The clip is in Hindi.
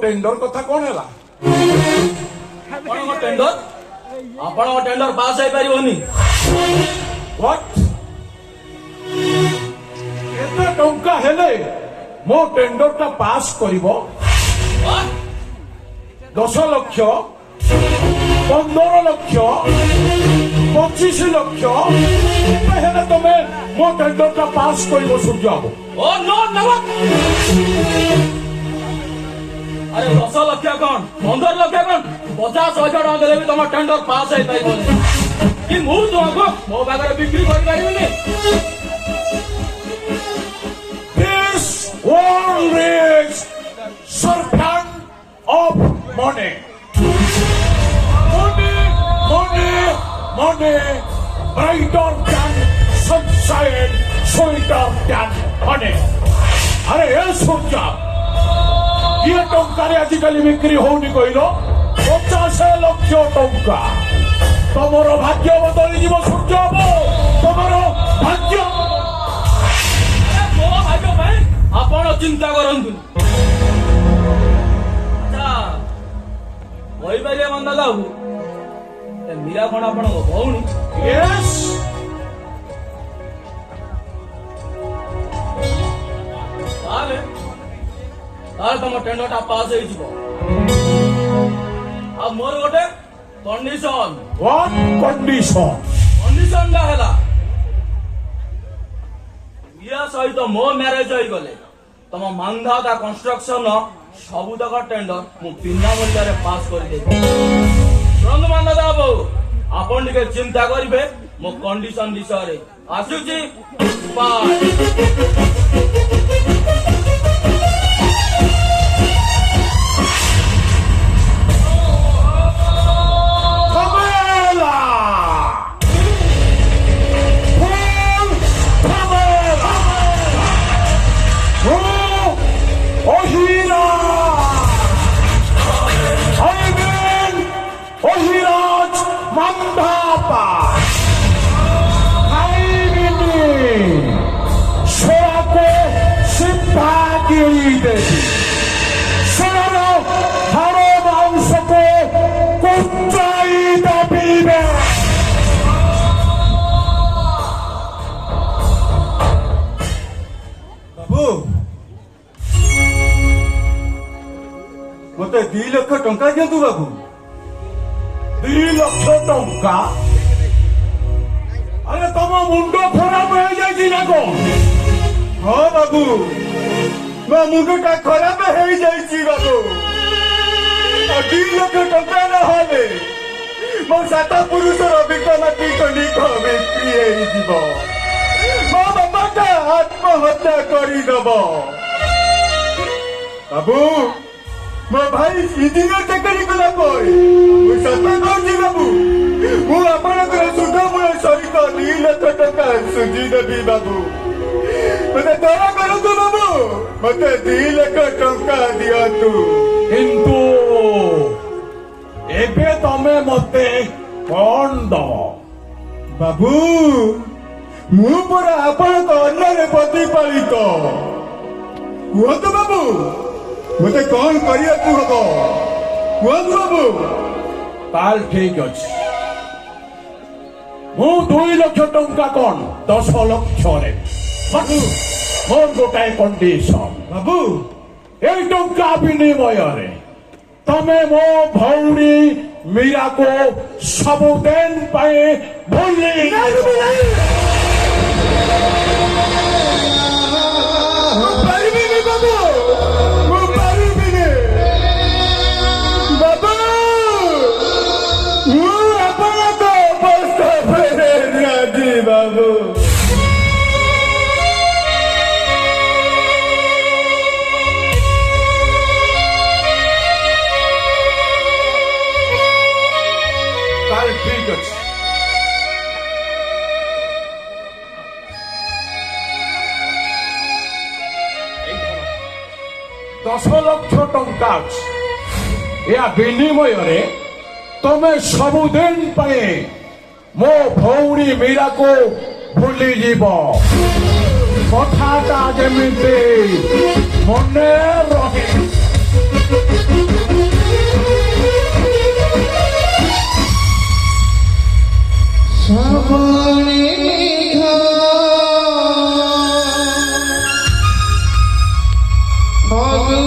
टेंडर कथा कौन है टेंडर आपण टेंडर पास हो पारिबनी व्हाट एते टंका हेले मो टेंडर टा पास करिवो 10 लक्ष 15 लक्ष 25 लक्ष हेले तमे मो टेंडर टा पास करिवो सूर्य बाबू ओ नो नो अरे 10 लक्ष कौन 15 लक्ष कौन 50 हजार टका देले भी तुम टेंडर पास हो पारिबनी कि मु तुमको मो बागर बिक्री कर पारिबनी This world is servant of money. Money, money, money, brighter than sunshine, sweeter than honey. अरे ये सोचा ये टंका आजिकल बिक्री होनी कहल 50 लक्ष टंका तुमर भाग्य बदली जीव सूर्य तुमर भाग्य आपण चिंता करंतु अच्छा वही पारे मंदा जाऊ मीरा कौन आपण भौणी यस ताले ताले तुम टेंडर टा पास हो जिवो आ मोर गोटे कंडीशन व्हाट कंडीशन कंडीशन ला हला या सहित मो मैरेज होई गले तम मांधाता कंस्ट्रक्शन सबुतक टेंडर मु बिना मूल्य पास कर दे तुरंत मांधाता बाबू आपण टिके चिंता करिवे मो कंडीशन विषय आसुची बाय मते 2 लाख टंका दियंतु बाबू 2 लाख टंका अरे तुम मुंडो खराब हो जाई ना कौन हाँ बाबू मो मुंडटा खराब हो जाई बाबू 2 लाख टंका न होले मो 7 पुरुषर विक्रमाती कनिक बिक्री हो जीव मो बाबाटा आत्महत्या करी दब बाबू मो भाई इंजीनियर चाकरी कला सत्ता कौन बाबू मु आपणकर सुध मूल सहित 2 लाख टका सुझी देवी बाबू मते दया करतु बाबू मते 2 लाख टका दियंतु किंतु एबे तमे मते कौन दब बाबू मु पर आपणक अन्य प्रतिपालित कहतु बाबू मते कौन करिया हबो कहतु बाबू ताल ठीक अच्छे मु 2 लाख टंका कौन 10 लक्ष रे बाबू मोर गोटाए कंडीशन बाबू ए टंका विनिमय रे तमे मो भौणी मीरा को सबुदिन पाए भूली बाबू ताल ठीक अच्छे 10 लक्ष टंका अच्छे या विनिमय रे तमे सबुदिन पाए मो भौणी मीरा को भूली जीव कथाटा जेमिति मने